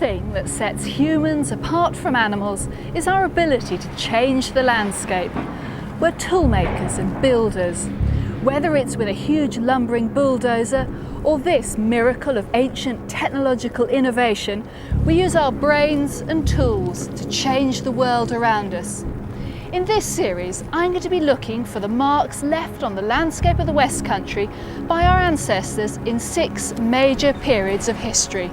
thing that sets humans apart from animals is our ability to change the landscape. We're toolmakers and builders. Whether it's with a huge lumbering bulldozer or this miracle of ancient technological innovation, we use our brains and tools to change the world around us. In this series, I'm going to be looking for the marks left on the landscape of the West Country by our ancestors in 6 major periods of history.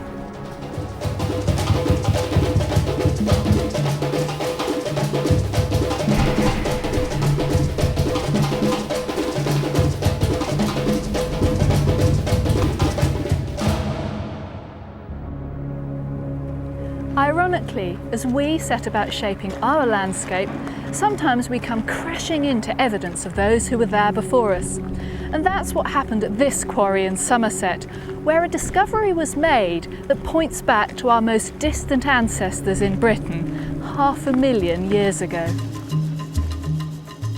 Ironically, as we set about shaping our landscape, sometimes we come crashing into evidence of those who were there before us. And that's what happened at this quarry in Somerset, where a discovery was made that points back to our most distant ancestors in Britain, 500,000 years ago.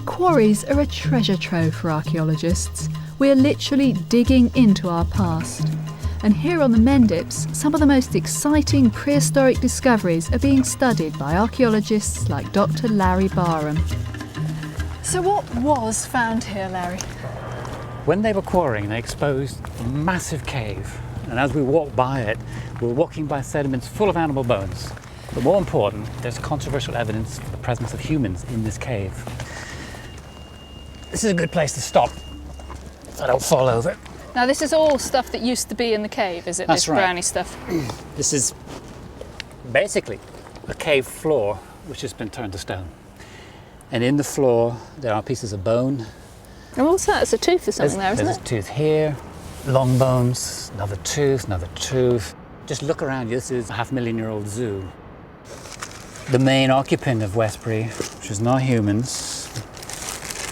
Quarries are a treasure trove for archaeologists. We're literally digging into our past. And here on the Mendips, some of the most exciting prehistoric discoveries are being studied by archaeologists like Dr. Larry Barham. So what was found here, Larry? When they were quarrying, they exposed a massive cave. And as we walked by it, we were walking by sediments full of animal bones. But more important, there's controversial evidence for the presence of humans in this cave. This is a good place to stop, so I don't fall over. Now this is all stuff that used to be in the cave, is it? That's this right. Brownie stuff? This is basically a cave floor which has been turned to stone. And in the floor there are pieces of bone. And what's that? It's a tooth or something there, isn't There's it? a tooth here, long bones, another tooth, another tooth. Just look around you, this is a 500,000-year-old zoo. The main occupant of Westbury, which is not humans,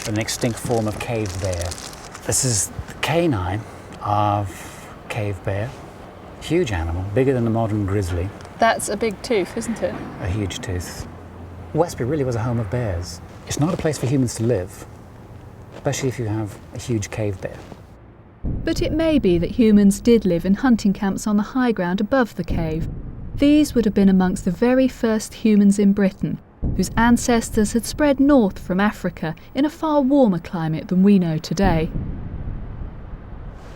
but an extinct form of cave bear. This is the canine of cave bear. Huge animal, bigger than the modern grizzly. That's a big tooth, isn't it? A huge tooth. Westbury really was a home of bears. It's not a place for humans to live, especially if you have a huge cave bear. But it may be that humans did live in hunting camps on the high ground above the cave. These would have been amongst the very first humans in Britain, whose ancestors had spread north from Africa in a far warmer climate than we know today.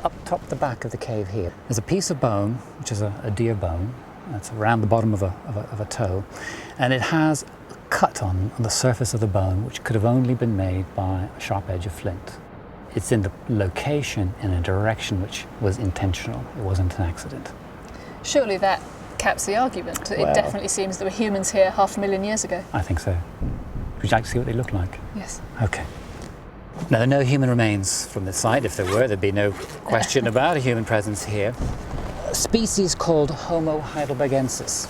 Up top the back of the cave here, there's a piece of bone, which is a deer bone. That's around the bottom of a toe. And it has a cut on the surface of the bone, which could have only been made by a sharp edge of flint. It's in the location in a direction which was intentional. It wasn't an accident. Surely that caps the argument. Well, it definitely seems there were humans here 500,000 years ago. I think so. Would you like to see what they look like? Yes. Okay. Now, there are no human remains from this site. If there were, there'd be no question about a human presence here. A species called Homo heidelbergensis.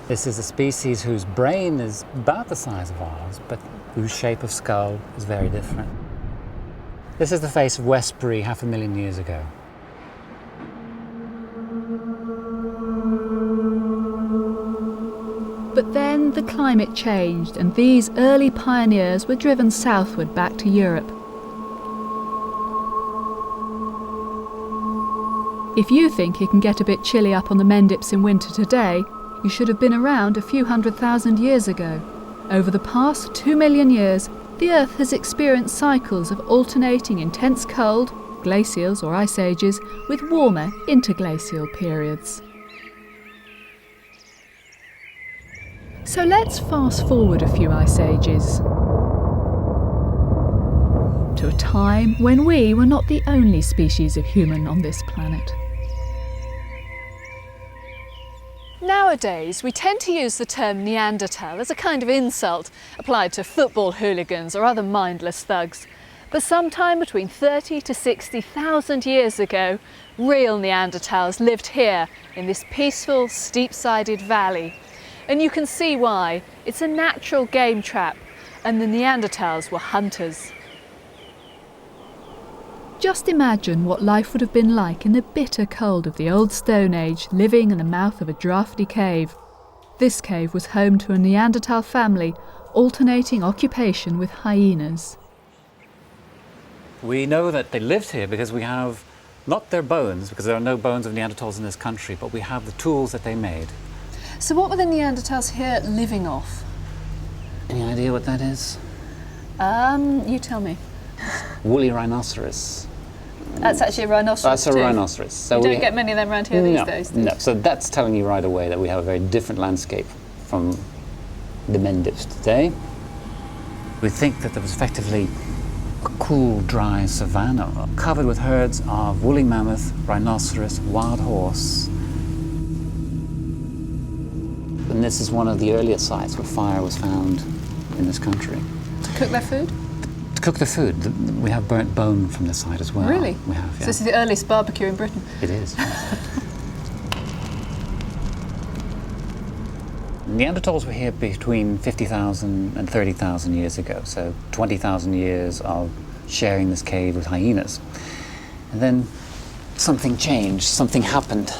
This is a species whose brain is about the size of ours, but whose shape of skull is very different. This is the face of Westbury 500,000 years ago. But then the climate changed and these early pioneers were driven southward back to Europe. If you think it can get a bit chilly up on the Mendips in winter today, you should have been around a few 100,000 years ago. Over the past 2 million years, the Earth has experienced cycles of alternating intense cold, glacials or ice ages, with warmer interglacial periods. So let's fast forward a few ice ages to a time when we were not the only species of human on this planet. Nowadays, we tend to use the term Neanderthal as a kind of insult applied to football hooligans or other mindless thugs. But sometime between 30 to 60,000 years ago, real Neanderthals lived here in this peaceful, steep-sided valley. And you can see why. It's a natural game trap, and the Neanderthals were hunters. Just imagine what life would have been like in the bitter cold of the old Stone Age, living in the mouth of a drafty cave. This cave was home to a Neanderthal family, alternating occupation with hyenas. We know that they lived here because we have not their bones, because there are no bones of Neanderthals in this country, but we have the tools that they made. So what were the Neanderthals here living off? Any idea what that is? You tell me. Woolly rhinoceros. That's actually a rhinoceros. That's a too. rhinoceros. So you don't get many of them around here these days. No, so that's telling you right away that we have a very different landscape from the Mendips today. We think that there was effectively a cool, dry savanna covered with herds of woolly mammoth, rhinoceros, wild horse. And this is one of the earlier sites where fire was found in this country. To cook their food? To cook the food. We have burnt bone from this site as well. Really? We have, yeah. So this is the earliest barbecue in Britain? It is. Neanderthals were here between 50,000 and 30,000 years ago, so 20,000 years of sharing this cave with hyenas. And then something changed, something happened.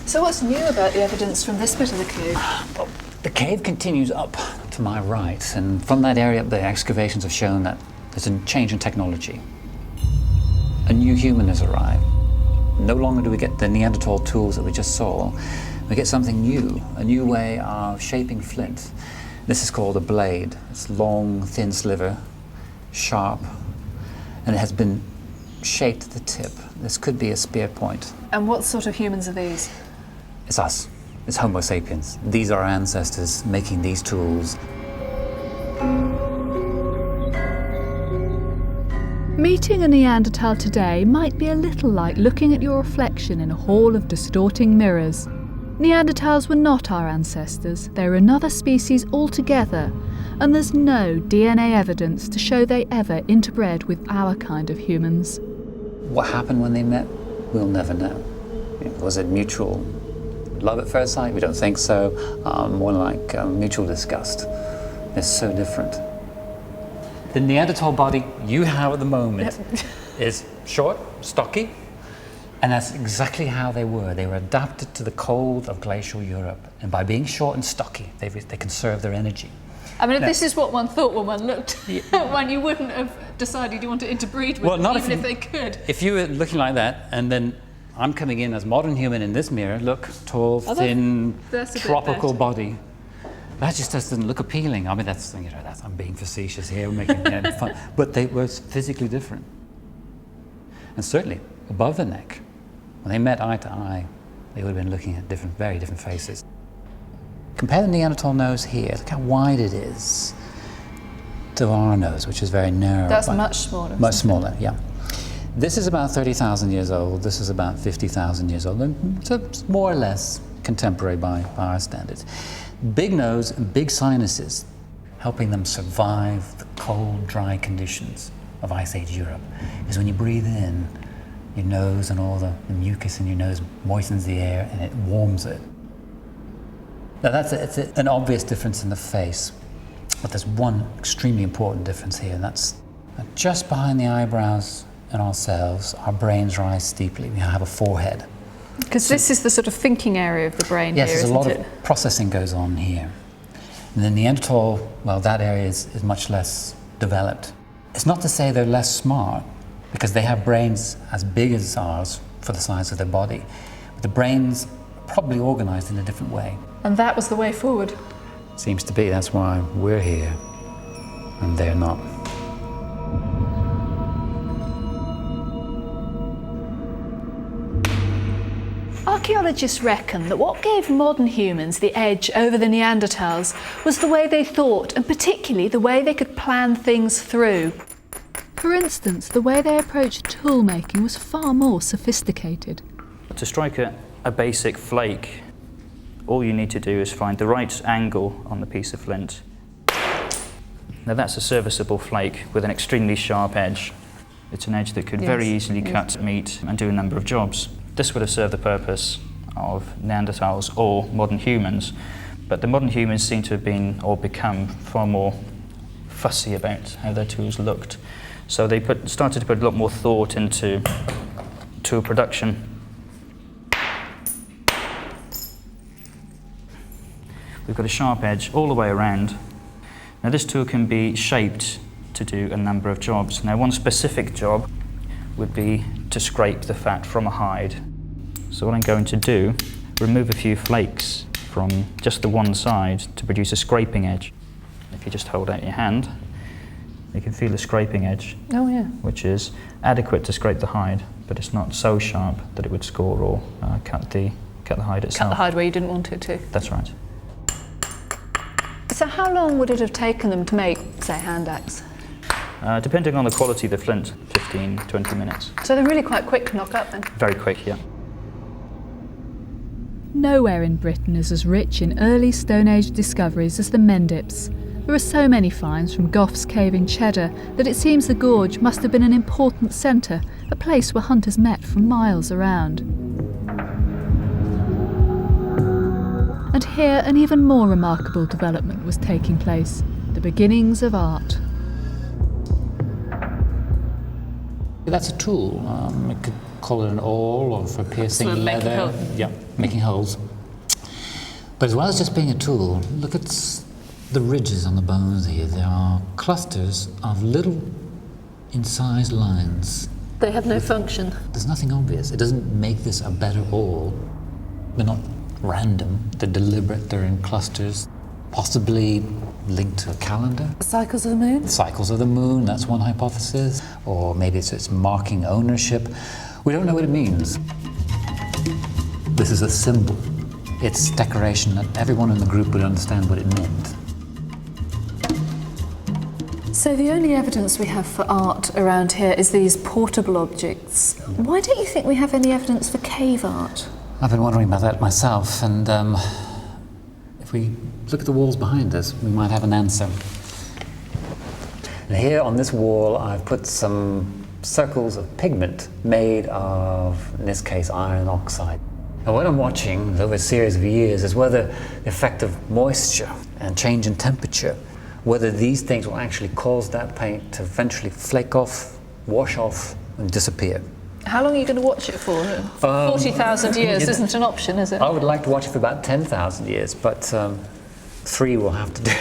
So what's new about the evidence from this bit of the cave? Well, the cave continues up to my right, and from that area the excavations have shown that there's a change in technology. A new human has arrived. No longer do we get the Neanderthal tools that we just saw. We get something new, a new way of shaping flint. This is called a blade. It's long, thin sliver, sharp, and it has been shaped at the tip. This could be a spear point. And what sort of humans are these? It's us. It's Homo sapiens. These are our ancestors making these tools. Meeting a Neanderthal today might be a little like looking at your reflection in a hall of distorting mirrors. Neanderthals were not our ancestors, they were another species altogether, and there's no DNA evidence to show they ever interbred with our kind of humans. What happened when they met, we'll never know. Was it mutual love at first sight? We don't think so. More like mutual disgust. They're so different. The Neanderthal body you have at the moment is short, stocky, and that's exactly how they were. They were adapted to the cold of glacial Europe, and by being short and stocky, they conserve their energy. I mean, if this is what one thought when one looked at one, you wouldn't have decided you wanted to interbreed with them, even if they could. If you were looking like that, and then I'm coming in as modern human in this mirror, look, tall, thin, tropical body. That just doesn't look appealing. I mean, I'm being facetious here, making fun, but they were physically different. And certainly above the neck, when they met eye to eye, they would have been looking at very different faces. Compare the Neanderthal nose here. Look how wide it is to our nose, which is very narrow. That's much smaller. Much smaller, yeah. This is about 30,000 years old. This is about 50,000 years old. And so it's more or less contemporary by our standards. Big nose and big sinuses, helping them survive the cold, dry conditions of Ice Age Europe. Because when you breathe in, your nose and all the mucus in your nose moistens the air and it warms it. Now it's an obvious difference in the face, but there's one extremely important difference here, and that's just behind the eyebrows and ourselves, our brains rise steeply. We have a forehead. Because this is the sort of thinking area of the brain yes, here, there's a lot it? of processing goes on here. And the Neanderthal, well, that area is much less developed. It's not to say they're less smart, because they have brains as big as ours for the size of their body. But the brains are probably organized in a different way. And that was the way forward. Seems to be, that's why we're here, and they're not. Archaeologists reckon that what gave modern humans the edge over the Neanderthals was the way they thought, and particularly the way they could plan things through. For instance, the way they approached tool making was far more sophisticated. To strike a basic flake, all you need to do is find the right angle on the piece of flint. Now that's a serviceable flake with an extremely sharp edge. It's an edge that could very easily cut meat and do a number of jobs. This would have served the purpose of Neanderthals or modern humans, but the modern humans seem to have been or become far more fussy about how their tools looked. So they started to put a lot more thought into tool production. We've got a sharp edge all the way around. Now this tool can be shaped to do a number of jobs. Now one specific job would be to scrape the fat from a hide. So what I'm going to do, remove a few flakes from just the one side to produce a scraping edge. If you just hold out your hand, you can feel the scraping edge, which is adequate to scrape the hide, but it's not so sharp that it would score or cut the hide itself. Cut the hide where you didn't want it to. That's right. So how long would it have taken them to make, say, a hand axe? Depending on the quality of the flint, 15, 20 minutes. So they're really quite quick to knock up then? Very quick, yeah. Nowhere in Britain is as rich in early Stone Age discoveries as the Mendips. There are so many finds from Gough's Cave in Cheddar that it seems the gorge must have been an important centre, a place where hunters met from miles around. And here an even more remarkable development was taking place, the beginnings of art. That's a tool. You could call it an awl or for piercing leather. Yeah, making holes. But as well as just being a tool, look at the ridges on the bones here. There are clusters of little incised lines. They have no function. There's nothing obvious. It doesn't make this a better awl. They're not random, they're deliberate, they're in clusters, possibly linked to a calendar. Cycles of the moon? Cycles of the moon, that's one hypothesis. Or maybe it's marking ownership. We don't know what it means. This is a symbol. It's decoration that everyone in the group would understand what it meant. So the only evidence we have for art around here is these portable objects. Why don't you think we have any evidence for cave art? I've been wondering about that myself, and if we look at the walls behind us, we might have an answer. And here on this wall, I've put some circles of pigment made of, in this case, iron oxide. And what I'm watching over a series of years is whether the effect of moisture and change in temperature, whether these things will actually cause that paint to eventually flake off, wash off, and disappear. How long are you going to watch it for? 40,000 years isn't an option, is it? I would like to watch it for about 10,000 years, but 3 will have to do.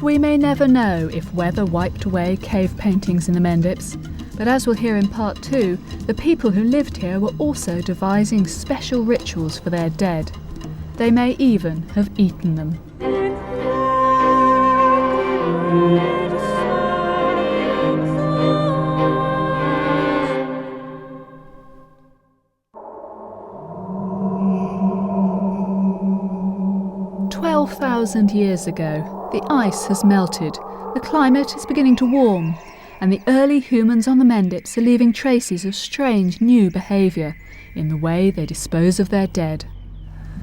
We may never know if weather wiped away cave paintings in the Mendips, but as we'll hear in part 2, the people who lived here were also devising special rituals for their dead. They may even have eaten them. 12,000 years ago, the ice has melted, the climate is beginning to warm, and the early humans on the Mendips are leaving traces of strange new behaviour in the way they dispose of their dead.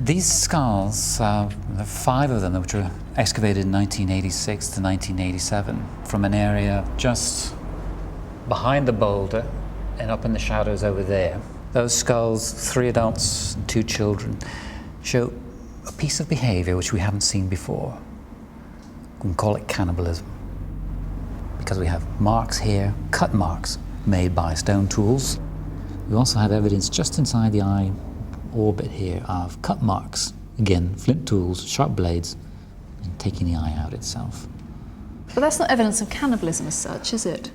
These skulls, there are 5 of them which were excavated in 1986 to 1987 from an area just behind the boulder and up in the shadows over there. Those skulls, 3 adults and 2 children, show a piece of behaviour which we haven't seen before. We can call it cannibalism. Because we have marks here, cut marks made by stone tools. We also have evidence just inside the eye orbit here of cut marks. Again, flint tools, sharp blades, and taking the eye out itself. But that's not evidence of cannibalism as such, is it?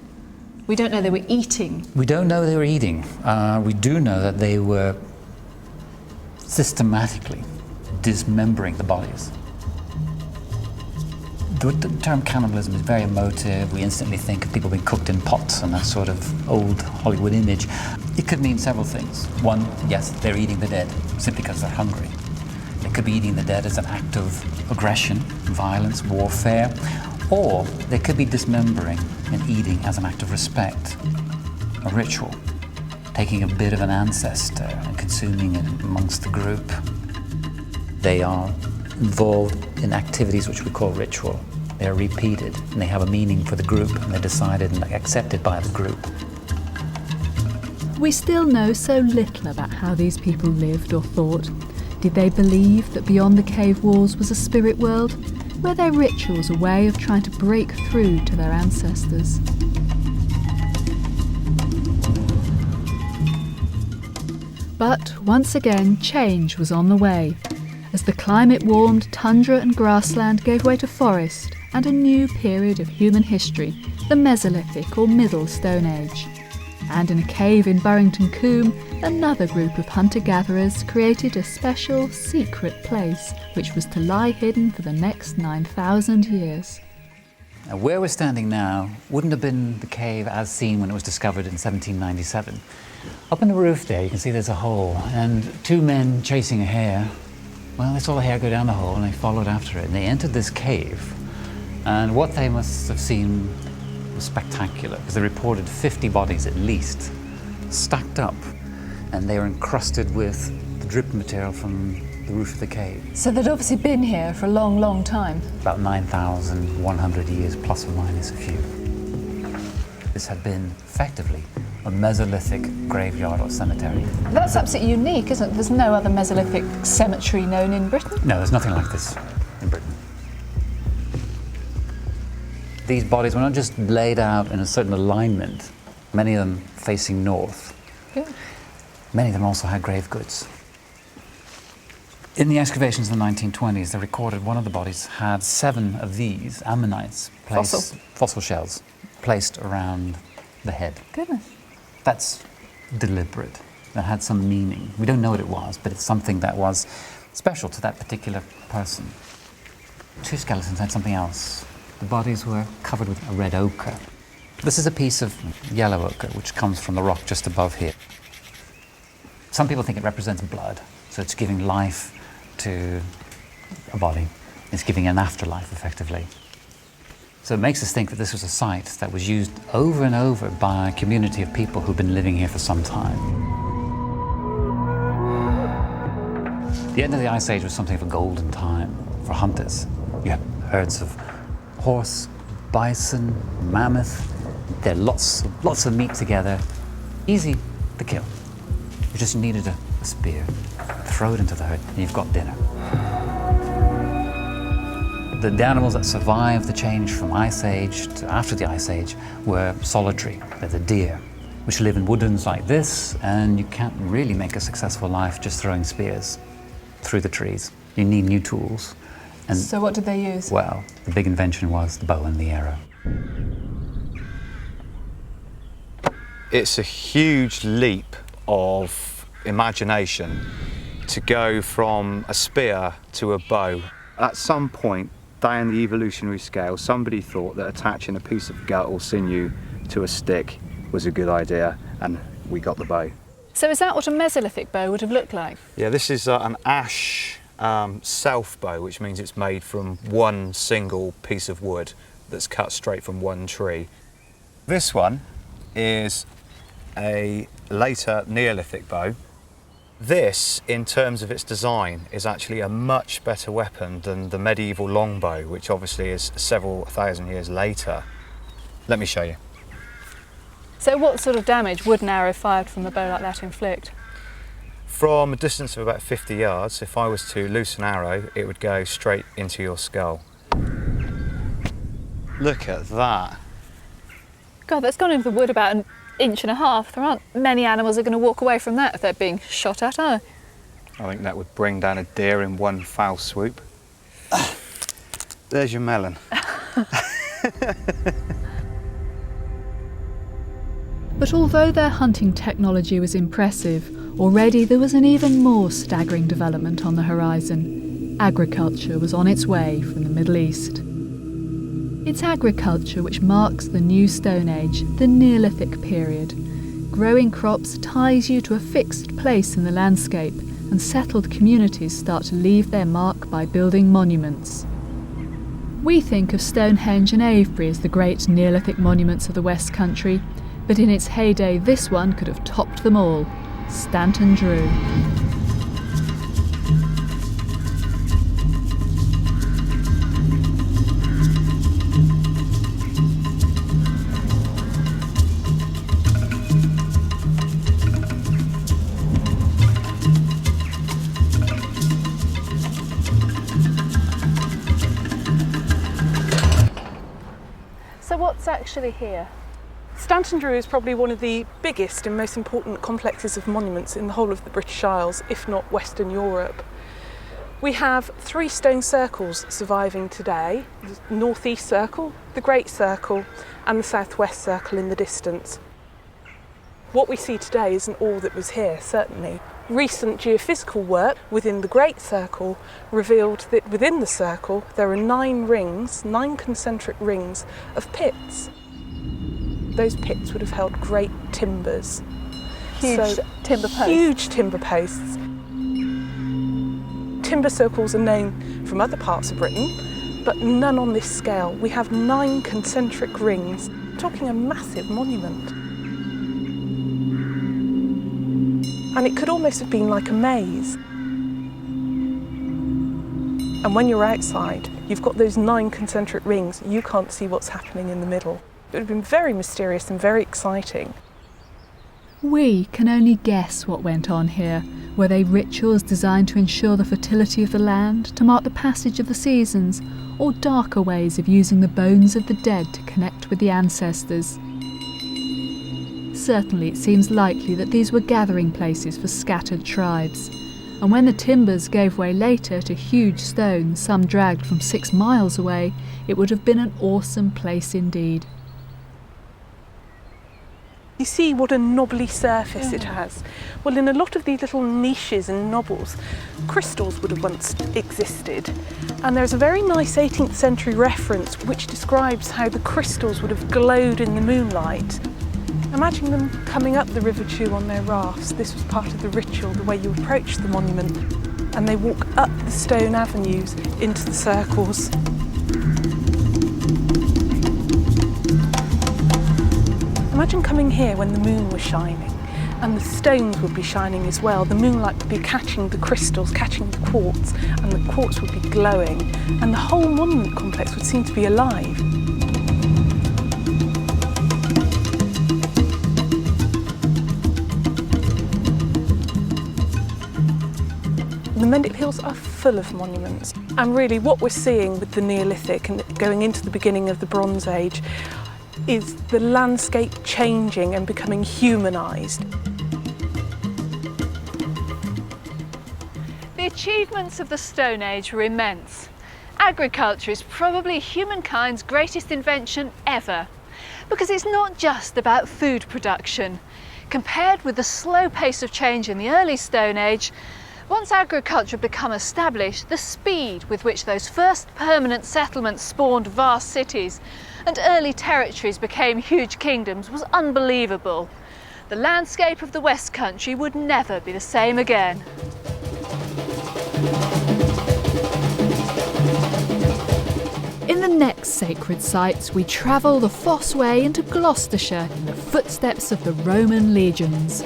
We don't know they were eating. We don't know they were eating. We do know that they were systematically dismembering the bodies. The term cannibalism is very emotive. We instantly think of people being cooked in pots and that sort of old Hollywood image. It could mean several things. One, yes, they're eating the dead simply because they're hungry. They could be eating the dead as an act of aggression, violence, warfare, or they could be dismembering and eating as an act of respect, a ritual, taking a bit of an ancestor and consuming it amongst the group. They are involved in activities which we call ritual. They are repeated and they have a meaning for the group and they're decided and accepted by the group. We still know so little about how these people lived or thought. Did they believe that beyond the cave walls was a spirit world? Were their rituals a way of trying to break through to their ancestors? But once again, change was on the way. As the climate warmed, tundra and grassland gave way to forest and a new period of human history, the Mesolithic or Middle Stone Age. And in a cave in Burrington Combe, another group of hunter-gatherers created a special, secret place which was to lie hidden for the next 9,000 years. Now, where we're standing now wouldn't have been the cave as seen when it was discovered in 1797. Up on the roof there, you can see there's a hole, and two men chasing a hare. Well, they saw the hare go down the hole and they followed after it, and they entered this cave. And what they must have seen was spectacular, because they reported 50 bodies at least, stacked up, and they were encrusted with the drip material from the roof of the cave. So they'd obviously been here for a long, long time. About 9,100 years, plus or minus a few. This had been effectively a Mesolithic graveyard or cemetery. That's absolutely unique, isn't it? There's no other Mesolithic cemetery known in Britain. No, there's nothing like this in Britain. These bodies were not just laid out in a certain alignment, many of them facing north. Good. Many of them also had grave goods. In the excavations in the 1920s, they recorded one of the bodies had 7 of these ammonites, fossil shells, placed around the head. Goodness. That's deliberate. That had some meaning. We don't know what it was, but it's something that was special to that particular person. 2 skeletons had something else. The bodies were covered with a red ochre. This is a piece of yellow ochre which comes from the rock just above here. Some people think it represents blood, so it's giving life to a body. It's giving an afterlife, effectively. So it makes us think that this was a site that was used over and over by a community of people who've been living here for some time. The end of the Ice Age was something of a golden time for hunters. You had herds of horse, bison, mammoth. They're lots of meat together. Easy to kill. You just needed a spear. Throw it into the herd and you've got dinner. The animals that survived the change from Ice Age to after the Ice Age were solitary. They're the deer, which live in woodlands like this, and you can't really make a successful life just throwing spears through the trees. You need new tools. And so what did they use? Well, the big invention was the bow and the arrow. It's a huge leap of imagination to go from a spear to a bow. At some point down the evolutionary scale, somebody thought that attaching a piece of gut or sinew to a stick was a good idea, and we got the bow. So is that what a Mesolithic bow would have looked like? Yeah, this is an ash self bow, which means it's made from one single piece of wood that's cut straight from one tree. This one is a later Neolithic bow. This, in terms of its design, is actually a much better weapon than the medieval longbow, which obviously is several thousand years later. Let me show you. So what sort of damage would an arrow fired from a bow like that inflict? From a distance of about 50 yards, if I was to loose an arrow, it would go straight into your skull. Look at that. God, that's gone into the wood about an inch and a half. There aren't many animals that are going to walk away from that if they're being shot at, are they? I think that would bring down a deer in one foul swoop. There's your melon. But although their hunting technology was impressive, already there was an even more staggering development on the horizon. Agriculture was on its way from the Middle East. It's agriculture which marks the New Stone Age, the Neolithic period. Growing crops ties you to a fixed place in the landscape, and settled communities start to leave their mark by building monuments. We think of Stonehenge and Avebury as the great Neolithic monuments of the West Country, but in its heyday this one could have topped them all, Stanton Drew. What's actually here? Stanton Drew is probably one of the biggest and most important complexes of monuments in the whole of the British Isles, if not Western Europe. We have 3 stone circles surviving today: the northeast circle, the Great Circle and the southwest circle in the distance. What we see today isn't all that was here, certainly. Recent geophysical work within the Great Circle revealed that within the circle there are 9 rings, 9 concentric rings of pits. Those pits would have held great timbers. Huge timber posts. Huge timber posts. Timber circles are known from other parts of Britain, but none on this scale. We have 9 concentric rings, talking a massive monument. And it could almost have been like a maze. And when you're outside, you've got those 9 concentric rings, you can't see what's happening in the middle. It would have been very mysterious and very exciting. We can only guess what went on here. Were they rituals designed to ensure the fertility of the land, to mark the passage of the seasons, or darker ways of using the bones of the dead to connect with the ancestors? Certainly it seems likely that these were gathering places for scattered tribes, and when the timbers gave way later to huge stones, some dragged from 6 miles away, it would have been an awesome place indeed. You see what a knobbly surface it has. Well, in a lot of these little niches and knobbles, crystals would have once existed. And there's a very nice 18th century reference which describes how the crystals would have glowed in the moonlight. Imagine them coming up the River Chew on their rafts. This was part of the ritual, the way you approach the monument. And they walk up the stone avenues into the circles. Imagine coming here when the moon was shining, and the stones would be shining as well. The moonlight would be catching the crystals, catching the quartz, and the quartz would be glowing, and the whole monument complex would seem to be alive. The Mendips Hills are full of monuments, and really what we're seeing with the Neolithic and going into the beginning of the Bronze Age is the landscape changing and becoming humanised. The achievements of the Stone Age were immense. Agriculture is probably humankind's greatest invention ever, because it's not just about food production. Compared with the slow pace of change in the early Stone Age, once agriculture had become established, the speed with which those first permanent settlements spawned vast cities and early territories became huge kingdoms was unbelievable. The landscape of the West Country would never be the same again. In the next sacred sites, we travel the Fosse Way into Gloucestershire in the footsteps of the Roman legions.